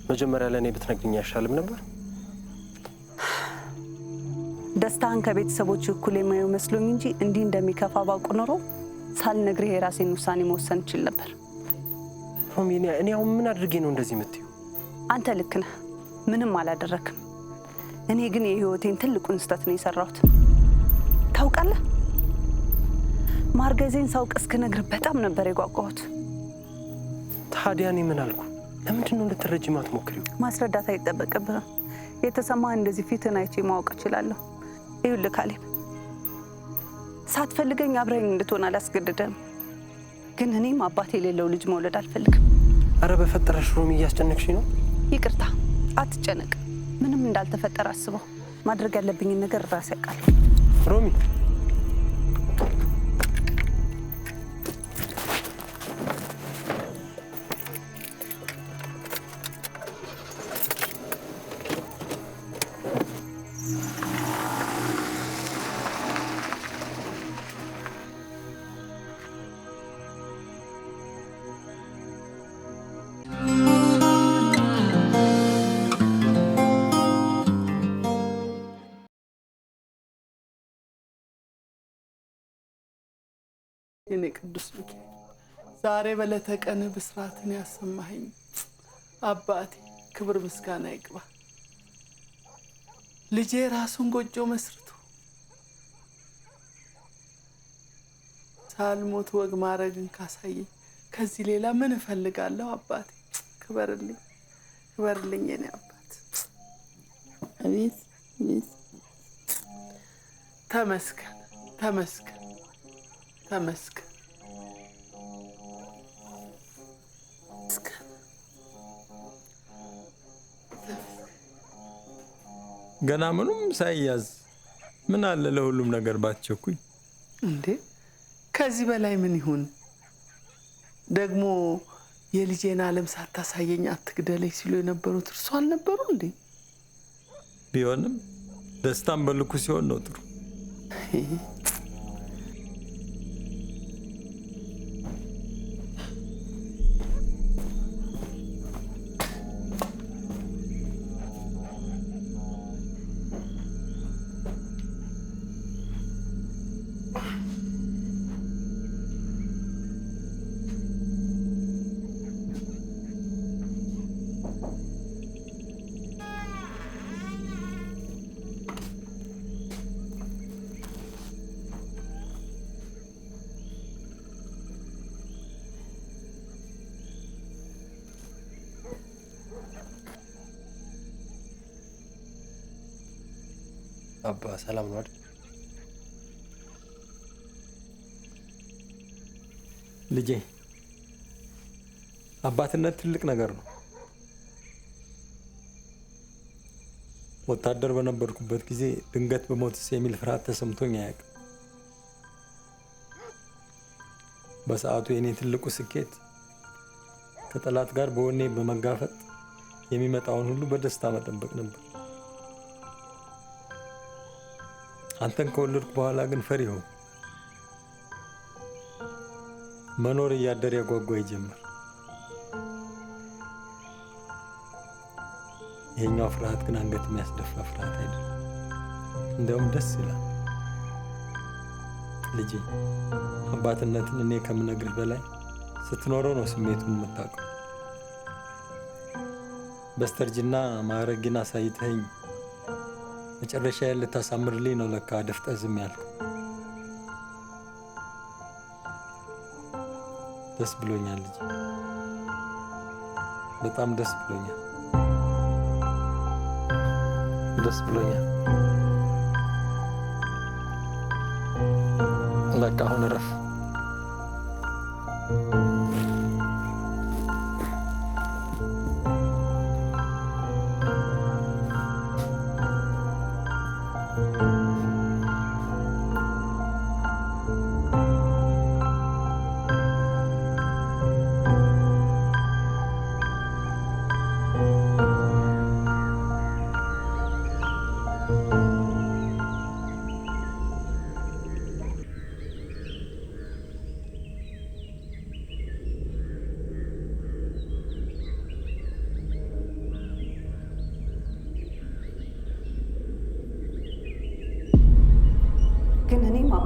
መጀመሪያ ለኔ ብትነግሪኝ አይሻልም ነበር? ደስታን ከቤተሰቦች እኩል የማየው መስሎኝ እንጂ እንዲህ እንደሚከፋ ባውቅ ኖሮ ሳልነግርህ የራሴን ውሳኔ መወሰን እችል ነበር። ሮሚኒያ፣ እኔ አሁን ምን አድርጌ ነው እንደዚህ የምትይው? አንተ ልክ ነህ፣ ምንም አላደረክም። እኔ ግን የህይወቴን ትልቁን ስህተት ነው የሰራሁት። ታውቃለህ፣ ማርገዜን ሳውቅ እስክነግርህ በጣም ነበር የጓጓሁት። ታዲያ እኔ ምን አልኩ? ለምንድን ነው እንድትረጂ ማትሞክሪው? ማስረዳት አይጠበቅብህም። የተሰማህ እንደዚህ ፊትን አይቼ ማወቅ እችላለሁ። ይኸውልህ ካሌብ፣ ሳትፈልገኝ አብረኝ እንድትሆን አላስገድደም። ግን እኔም አባት የሌለው ልጅ መውለድ አልፈልግም። አረ በፈጠረሽ ሮሚ፣ እያስጨነቅሽ ነው። ይቅርታ፣ አትጨነቅ። ምንም እንዳልተፈጠረ አስበው። ማድረግ ያለብኝን ነገር ራሴ ያውቃል። ሮሚ፣ የኔ ቅዱስ ሚካኤል ዛሬ በዕለተ ቀን ብስራትን ያሰማኸኝ አባቴ ክብር ምስጋና ይግባ። ልጄ ራሱን ጎጆ መስርቶ ሳልሞት ወግ ማድረግን ካሳየኝ ከዚህ ሌላ ምን እፈልጋለሁ? አባቴ ክበርልኝ፣ ክበርልኝ የኔ አባት። አቤት አቤት። ተመስገን ተመስገን ተመስገን። ገና ምንም ሳይያዝ ምን አለ ለሁሉም ነገር ባትቸኩኝ። እንዴ ከዚህ በላይ ምን ይሁን? ደግሞ የልጄን ዓለም ሳታሳየኝ አትግደለኝ ሲሉ የነበሩት እርሱ አልነበሩ እንዴ? ቢሆንም ደስታም በልኩ ሲሆን ነው ጥሩ። አባ ሰላም ነው አይደል? ልጄ አባትነት ትልቅ ነገር ነው። ወታደር በነበርኩበት ጊዜ ድንገት በሞትስ የሚል ፍርሃት ተሰምቶኝ አያውቅም። በሰዓቱ የኔ ትልቁ ስኬት ከጠላት ጋር በወኔ በመጋፈጥ የሚመጣውን ሁሉ በደስታ መጠበቅ ነበር። አንተን ከወለድኩ በኋላ ግን ፈሪ ሆንኩ። መኖር እያደር ያጓጓኝ ጀመር። ይሄኛው ፍርሃት ግን አንገት የሚያስደፋ ፍርሃት አይደለም፣ እንደውም ደስ ይላል። ልጄ አባትነትን እኔ ከምነግርህ በላይ ስትኖረው ነው ስሜቱን የምታውቀው። በስተርጅና ማዕረግን አሳይተኸኝ መጨረሻ ልታሳምርልኝ ነው ለካ ደፍጠህ ዝም ያልከው። ደስ ብሎኛል ልጄ፣ በጣም ደስ ብሎኛል። ደስ ብሎኛል። በቃ አሁን እረፍ።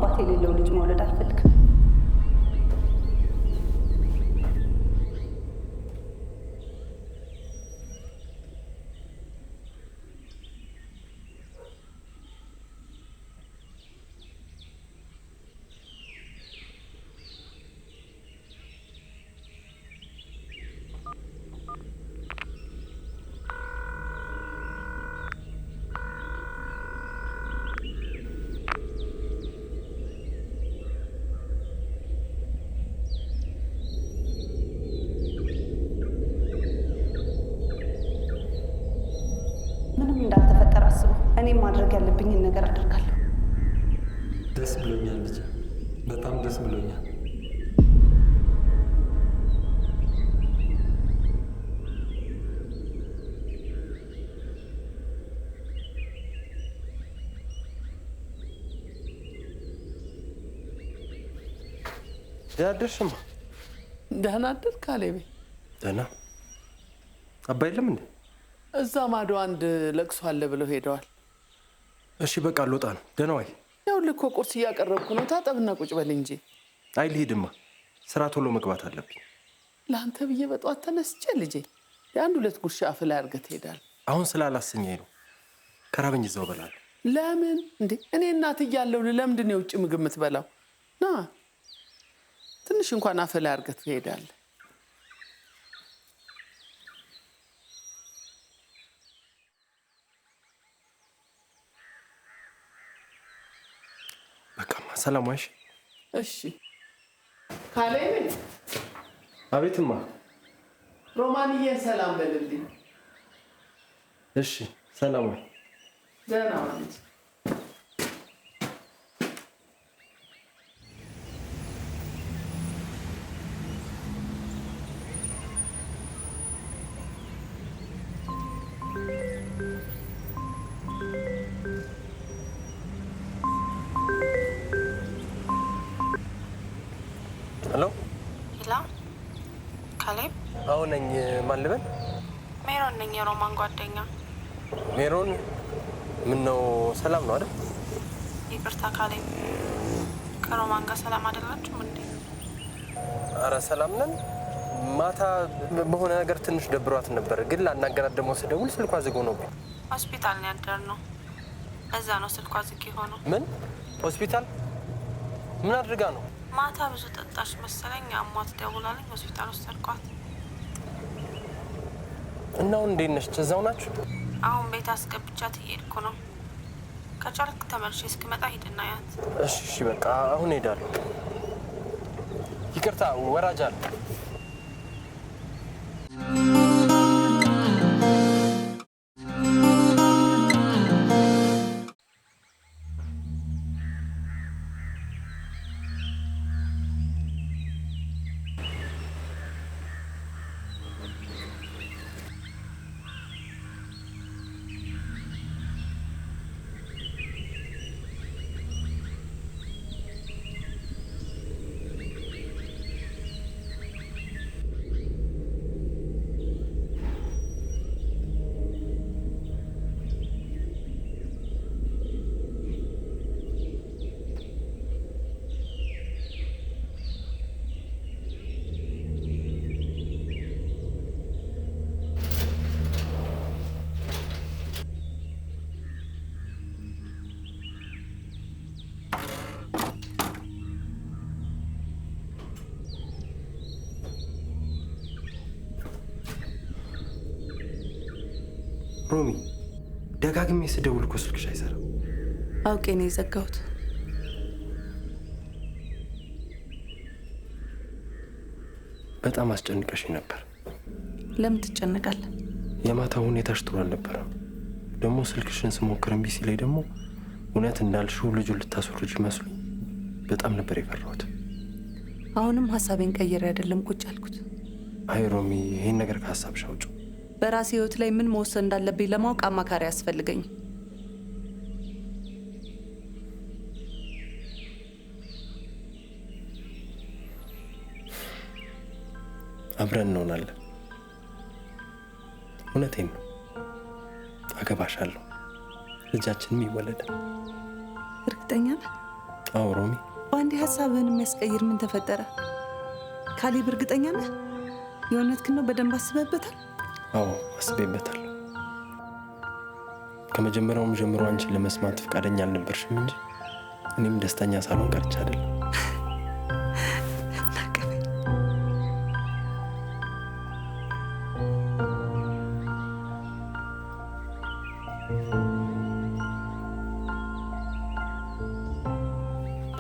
አባት የሌለው ልጅ መውለድ አልፈልግም። እኔ ማድረግ ያለብኝን ነገር አደርጋለሁ። ደስ ብሎኛል ልጅ፣ በጣም ደስ ብሎኛል። ደህና አደርሽማ? ደህና አደር ካሌቤ? ደህና። አባ የለም እንዴ? እዛ ማዶ አንድ ለቅሶ አለ ብለው ሄደዋል። እሺ በቃ ልወጣ ነው። ደህና ዋይ። ይኸውልህ እኮ ቁርስ እያቀረብኩ ነው። ታጠብና ቁጭ በል እንጂ። አይ ልሂድማ፣ ስራ ቶሎ መግባት አለብኝ። ለአንተ ብዬ በጠዋት ተነስቼ ልጄ የአንድ ሁለት ጉርሻ አፍ ላይ አድርገህ ትሄዳለህ። አሁን ስላላሰኘኝ ነው። ከራበኝ እዛው እበላለሁ። ለምን እንዴ? እኔ እናት እያለሁ ለምንድን ነው የውጭ ምግብ የምትበላው? ና ትንሽ እንኳን አፍ ላይ አድርገህ ትሄዳለህ። በቃማ ሰላም ዋይሽ። እሺ ካሌብ። አቤትማ። ሮማንዬን ሰላም በልልኝ። እሺ ሰላም ዋይ። ደህና ዋል። ሄሎ ሂላ ካሌብ? አዎ ነኝ። ማን ልበል? ሜሮን ነኝ፣ የሮማን ጓደኛ። ሜሮን? ምን ነው ሰላም ነው አይደል? ይቅርታ ካሌብ፣ ከሮማን ጋር ሰላም አይደላችሁም እንዴ? አረ ሰላም ነን። ማታ በሆነ ነገር ትንሽ ደብሯት ነበር፣ ግን ላናገራት ደግሞ ስደውል ስልኳ ዝግ ሆኖብኝ ሆስፒታል ነው ያደርነው። ለዛ ነው ስልኳ ዝግ የሆነው። ምን ሆስፒታል? ምን አድርጋ ነው? ማታ ብዙ ጠጣሽ መሰለኝ፣ አሟት ደውላለኝ፣ ሆስፒታል ወሰድኳት። እና አሁን እንዴት ነች? እዛው ናችሁ? አሁን ቤት አስገብቻት እየሄድኩ ነው። ከቻልክ ተመልሼ እስክመጣ ሂድና ያት። እሺ እሺ በቃ አሁን ሄዳለሁ። ይቅርታ ወራጅ አለ። ሮሚ፣ ደጋግሜ ስደውል እኮ ስልክሽ አይሰራም። አውቄ ነው የዘጋሁት። በጣም አስጨንቀሽ ነበር። ለምን ትጨነቃለህ? የማታው ሁኔታሽ ጥሩ አልነበረም። ደግሞ ስልክሽን ስሞክር እምቢ ሲለኝ ደግሞ እውነት እንዳልሽው ልጁን ልታስወርጅ መስሎኝ በጣም ነበር የፈራሁት። አሁንም ሀሳቤን ቀይሬ አይደለም ቁጭ አልኩት። አይ ሮሚ፣ ይሄን ነገር ከሀሳብሽ አውጪው። በራሴ ህይወት ላይ ምን መወሰን እንዳለብኝ ለማወቅ አማካሪ ያስፈልገኝ። አብረን እንሆናለን። እውነቴን ነው። አገባሻለሁ። ልጃችንም ይወለዳል። እርግጠኛ ነህ? አዎ ሮሚ፣ በአንዴ ሀሳብህን የሚያስቀይር ምን ተፈጠረ? ካሌብ እርግጠኛ ነህ? የእውነትህን ነው? በደንብ አስበህበታል? አዎ አስቤበታለሁ። ከመጀመሪያውም ጀምሮ አንቺን ለመስማት ፈቃደኛ አልነበርሽም እንጂ እኔም ደስተኛ ሳልሆን ቀርቼ አይደለም።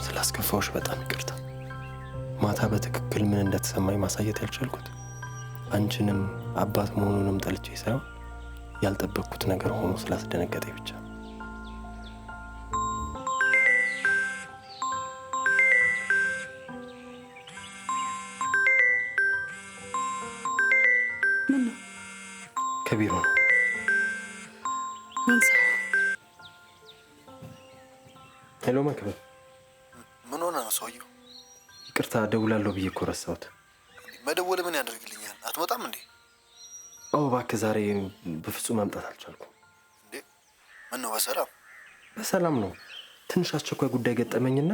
ስላስከፋዎች በጣም ይቅርታ። ማታ በትክክል ምን እንደተሰማኝ ማሳየት ያልቻልኩት አንቺንም አባት መሆኑንም ጠልቼ ሳይሆን ያልጠበቅኩት ነገር ሆኖ ስላስደነገጠኝ ብቻ። ምን ነው? ከቢሮ ነው። ምን ሰው? ሄሎ መክበብ። ምን ሆነ ነው ሰውየው? ይቅርታ ደውላለሁ ብዬ እኮ ረሳሁት። መደወል ምን ያደርግልኛል? አትመጣም እንዴ? አዎ እባክህ፣ ዛሬ በፍጹም መምጣት አልቻልኩም። እንዴ ምን ነው? በሰላም በሰላም ነው። ትንሽ አስቸኳይ ጉዳይ ገጠመኝና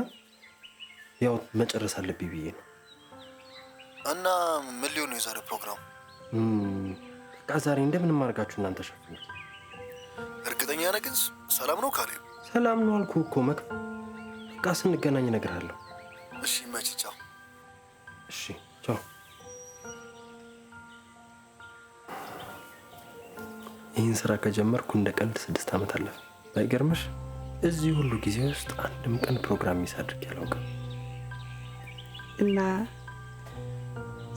ያው መጨረስ አለብኝ ብዬ ነው። እና ምን ሊሆን ነው የዛሬው ፕሮግራም? በቃ ዛሬ እንደምንም አድርጋችሁ እናንተ ሸፍኑት። እርግጠኛ ነህ ግን ሰላም ነው ካሌብ? ሰላም ነው አልኩህ እኮ መክበብ። በቃ ስንገናኝ እነግርሃለሁ። እሺ መች? ቻው። እሺ ቻው። ይህን ስራ ከጀመርኩ እንደ ቀልድ 6 ዓመት አለፈ። ባይገርምሽ እዚህ ሁሉ ጊዜ ውስጥ አንድም ቀን ፕሮግራም ሚስ አድርጌ አላውቅም። እና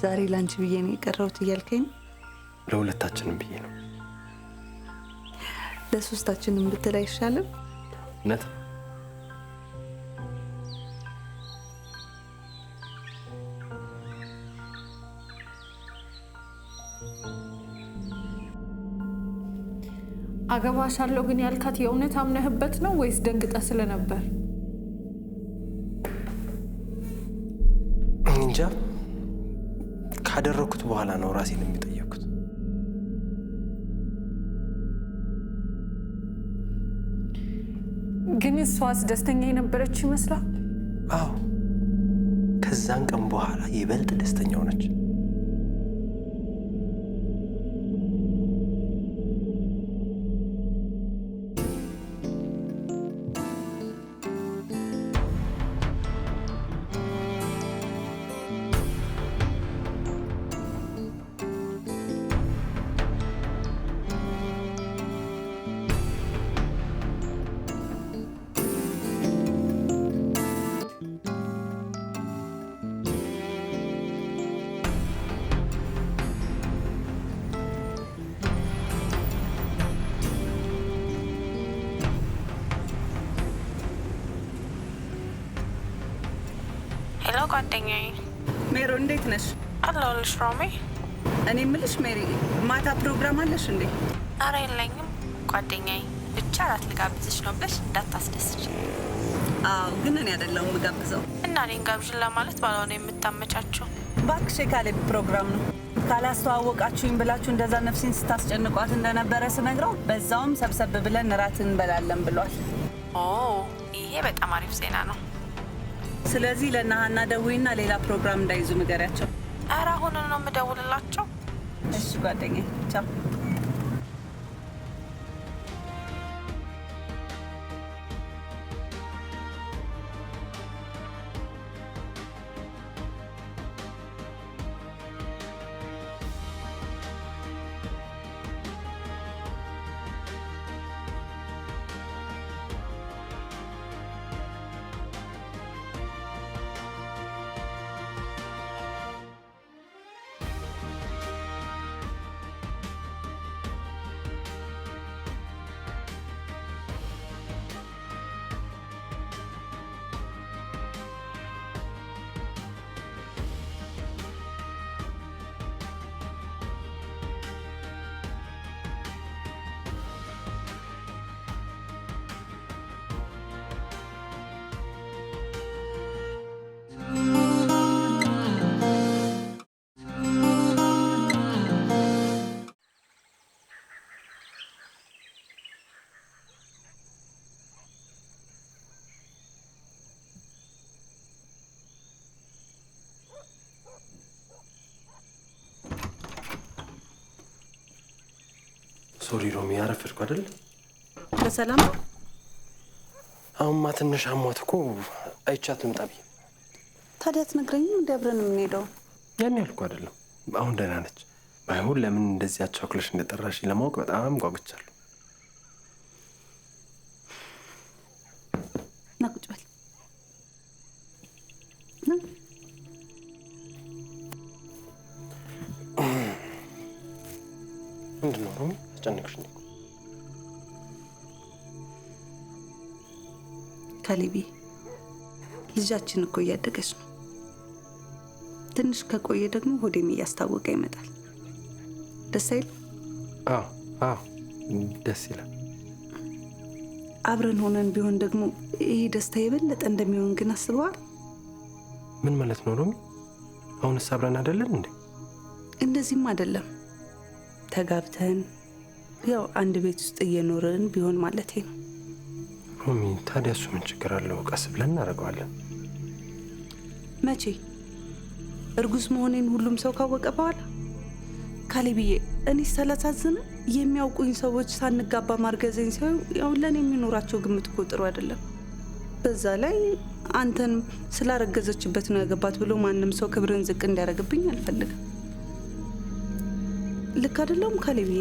ዛሬ ላንቺ ብዬ ነው የቀረሁት እያልከኝ ነው? ለሁለታችንም ብዬ ነው። ለሶስታችንም ብትል አይሻልም? እውነት አገባሻለሁ ግን ያልካት የእውነት አምነህበት ነው ወይስ ደንግጠ ስለነበር? እንጃ። ካደረኩት በኋላ ነው ራሴን የሚጠየኩት። ግን እሷስ ደስተኛ የነበረች ይመስላል? አዎ፣ ከዛን ቀን በኋላ ይበልጥ ደስተኛ ሆነች። ሄሎ ጓደኛዬ። ሜሮ እንዴት ነሽ? አለሁልሽ ሮሚ። እኔ የምልሽ ሜሪ፣ ማታ ፕሮግራም አለሽ እንዴ? አረ የለኝም ጓደኛዬ፣ ብቻ እራት ልጋብዝሽ ነው ብለሽ እንዳታስደስች። አዎ፣ ግን እኔ አይደለሁም የምጋብዘው። እና እኔን ጋብዥን ለማለት ባልሆነ የምታመቻቸው። እባክሽ የካሌብ ፕሮግራም ነው። ካላስተዋወቃችሁኝ ብላችሁ እንደዛ ነፍሴን ስታስጨንቋት እንደነበረ ስነግረው በዛውም ሰብሰብ ብለን እራት እንበላለን ብሏል። ኦ ይሄ በጣም አሪፍ ዜና ነው። ስለዚህ ለናሃና ደውይና ሌላ ፕሮግራም እንዳይዙ ንገሪያቸው። ኧረ አሁን ነው የምደውልላቸው። እሺ ጓደኛዬ፣ ቻው። ሶሪ ሮሚ፣ ያረፈድኩ አይደል? በሰላም ነው? አሁንማ ትንሽ አሟት እኮ አይቻት ልምጣ ብዬ። ታዲያ አትነግረኝም? እንደ አብረን የምንሄደው ያን ያልኩ አይደለም። አሁን ደህና ነች። ባይሆን ለምን እንደዚህ አቻኩለሽ እንደጠራሽ ለማወቅ በጣም ጓጉቻለሁ። ና ቁጭ በል። ምንድን ነው ሮሚ? አስጨነቅሽኝ እኮ። ካሌቢ፣ ልጃችን እኮ እያደገች ነው። ትንሽ ከቆየ ደግሞ ሆዴም እያስታወቀ ይመጣል። ደስ አይል? አዎ ደስ ይላል። አብረን ሆነን ቢሆን ደግሞ ይሄ ደስታ የበለጠ እንደሚሆን ግን አስበዋል? ምን ማለት ነው ሮሚ? አሁንስ አብረን አይደለን እንዴ? እንደዚህም አይደለም። ተጋብተን ያው አንድ ቤት ውስጥ እየኖርን ቢሆን ማለቴ ነው። ሮሚ፣ ታዲያ እሱ ምን ችግር አለው? ቀስ ብለን እናደርገዋለን። መቼ? እርጉዝ መሆኔን ሁሉም ሰው ካወቀ በኋላ? ካሌብዬ፣ እኔ ሳላሳዝን የሚያውቁኝ ሰዎች ሳንጋባ ማርገዜን ሲሆን ያው ለእኔ የሚኖራቸው ግምት እኮ ጥሩ አይደለም። በዛ ላይ አንተን ስላረገዘችበት ነው ያገባት ብሎ ማንም ሰው ክብርን ዝቅ እንዲያደርግብኝ አልፈልግም። ልክ አይደለም ካሌብዬ?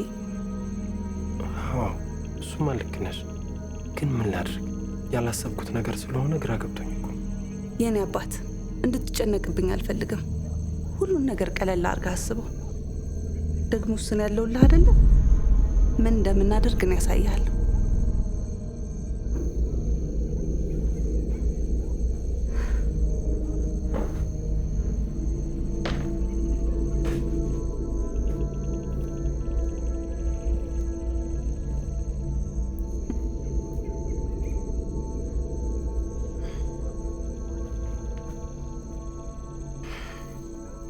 አዎ እሱማ ልክ ነሽ። ግን ምን ላድርግ? ያላሰብኩት ነገር ስለሆነ ግራ ገብቶኝ እኮ። የኔ አባት እንድትጨነቅብኝ አልፈልግም። ሁሉን ነገር ቀለል አድርገህ አስበው። ደግሞ እሱን ያለውልህ አይደለም? ምን እንደምናደርግ ነው ያሳያለሁ።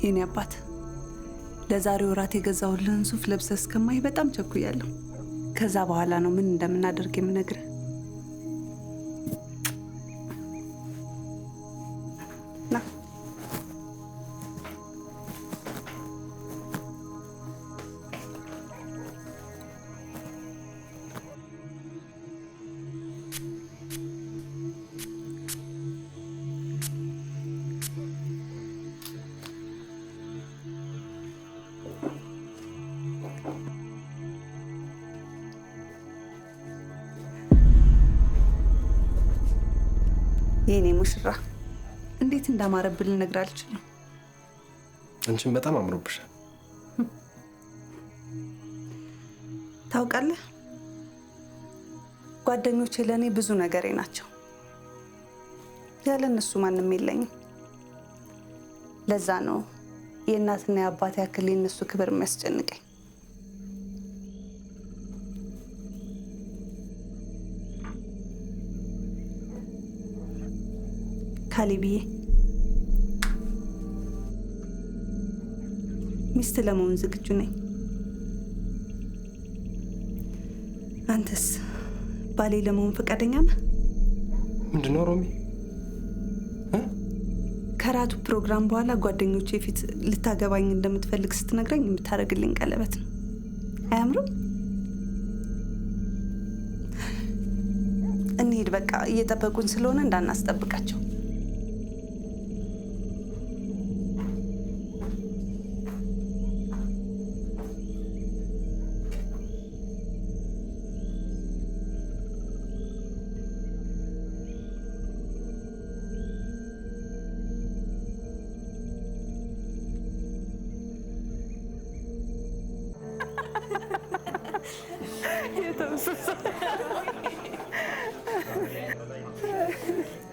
የኔ አባት ለዛሬው እራት የገዛሁልህን ሱፍ ለብሰህ እስከማይ በጣም ቸኩያለሁ። ከዛ በኋላ ነው ምን እንደምናደርግ የምነግርህ። ና የኔ ሙሽራ፣ እንዴት እንዳማረብህ ልነግርህ አልችልም። አንቺን በጣም አምሮብሻል። ታውቃለህ፣ ጓደኞቼ ለእኔ ብዙ ነገሬ ናቸው። ያለ እነሱ ማንም የለኝም። ለዛ ነው የእናትና የአባቴ ያክል የእነሱ ክብር የሚያስጨንቀኝ። ካሌብዬ፣ ሚስት ለመሆን ዝግጁ ነኝ። አንተስ ባሌ ለመሆን ፈቃደኛ ነህ? ምንድን ነው ሮሚ? ከራቱ ፕሮግራም በኋላ ጓደኞቼ ፊት ልታገባኝ እንደምትፈልግ ስትነግረኝ የምታደርግልኝ ቀለበት ነው። አያምርም? እንሂድ በቃ፣ እየጠበቁን ስለሆነ እንዳናስጠብቃቸው።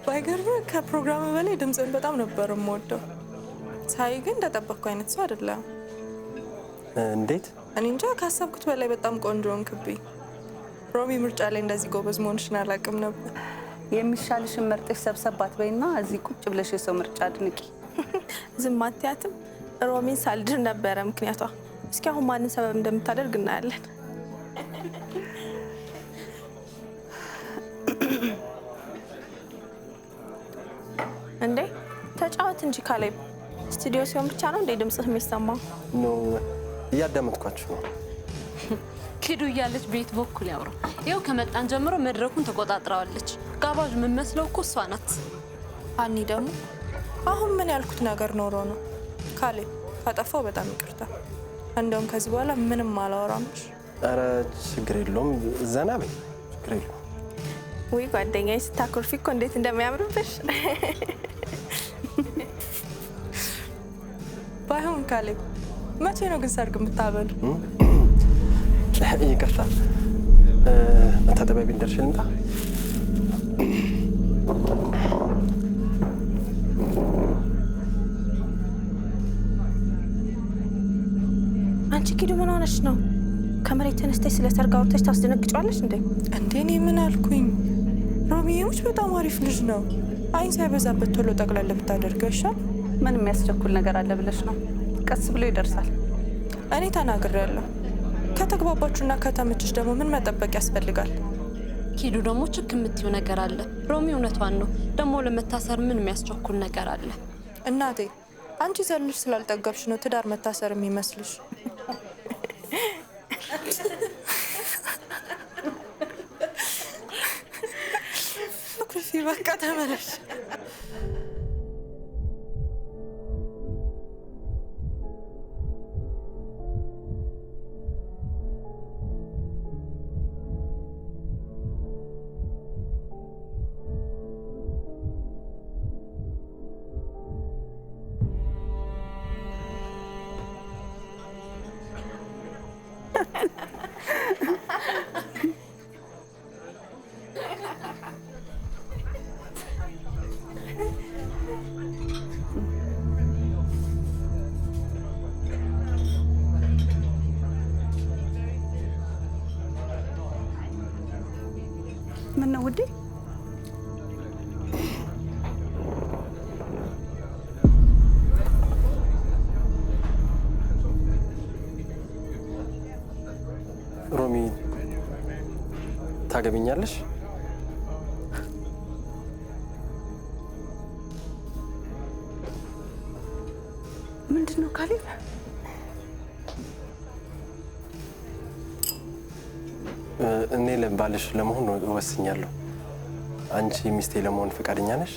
ባይገርምህ ከፕሮግራም በላይ ድምፅን በጣም ነበር የምወደው። ሳይ ግን እንደጠበቅኩ አይነት ሰው አይደለም። እንዴት? እኔ እንጃ፣ ካሰብኩት በላይ በጣም ቆንጆ ሆንክብኝ። ሮሚ፣ ምርጫ ላይ እንደዚህ ጎበዝ መሆንሽን አላውቅም ነበር። የሚሻልሽን መርጠሽ ሰብሰባት በይና እዚህ ቁጭ ብለሽ የሰው ምርጫ አድንቂ። ዝም አትያትም? ሮሚን ሳልድር ነበረ ምክንያቷ። እስኪ አሁን ማንን ሰበብ እንደምታደርግ እናያለን። እንዴ ተጫወት እንጂ ካሌብ። ስቱዲዮ ሲሆን ብቻ ነው እንዴ ድምጽህ የሚሰማው? ኖ፣ እያዳመጥኳችሁ ነው። ኪዱ እያለች ቤት በኩል ያውራ። ይኸው ከመጣን ጀምሮ መድረኩን ተቆጣጥራዋለች። ጋባዥ የምመስለው እኮ እሷ ናት። አኒ ደግሞ አሁን ምን ያልኩት ነገር ኖሮ ነው? ካሌብ ካጠፋው በጣም ይቅርታ። እንደውም ከዚህ በኋላ ምንም አላወራምሽ። ኧረ ችግር የለውም፣ ዘና በይ፣ ችግር የለውም። ውይ ጓደኛዬ ስታኮርፊ እኮ እንዴት እንደሚያምርብሽ። ባይሆን ካሌብ መቼ ነው ግን ሰርግ የምታበሉ? ይቅርታ መታጠቢያ ቤት ደርሼ ልምጣ። አንቺ ኪዱ ምን ሆነሽ ነው? ከመሬት ተነስተሽ ስለ ሰርግ አውርተሽ ታስደነግጫለሽ እንዴ? እንዴ እኔ ምን አልኩኝ? ሮሚዬዎች በጣም አሪፍ ልጅ ነው። አይን ሳይበዛበት ቶሎ ጠቅላላ ብታደርገው ይሻል። ምን የሚያስቸኩል ነገር አለ ብለሽ ነው? ቀስ ብሎ ይደርሳል። እኔ ተናግሬያለሁ። ከተግባባችሁና ከተመችሽ ደግሞ ምን መጠበቅ ያስፈልጋል? ኪዱ ደግሞ ችክ የምትይው ነገር አለ። ሮሚ እውነቷን ነው። ደግሞ ለመታሰር ምን የሚያስቸኩል ነገር አለ? እናቴ አንቺ ዘልሽ ስላልጠገብሽ ነው ትዳር መታሰር የሚመስልሽ። ኩርፊ በቃ ተመለሽ። ምን ነው ውዴ? ሮሚ ታገቢኛለሽ? ምንድን ነው ካሌብ? እኔ ለባልሽ ለመሆን ወስኛለሁ። አንቺ ሚስቴ ለመሆን ፈቃደኛ ነሽ?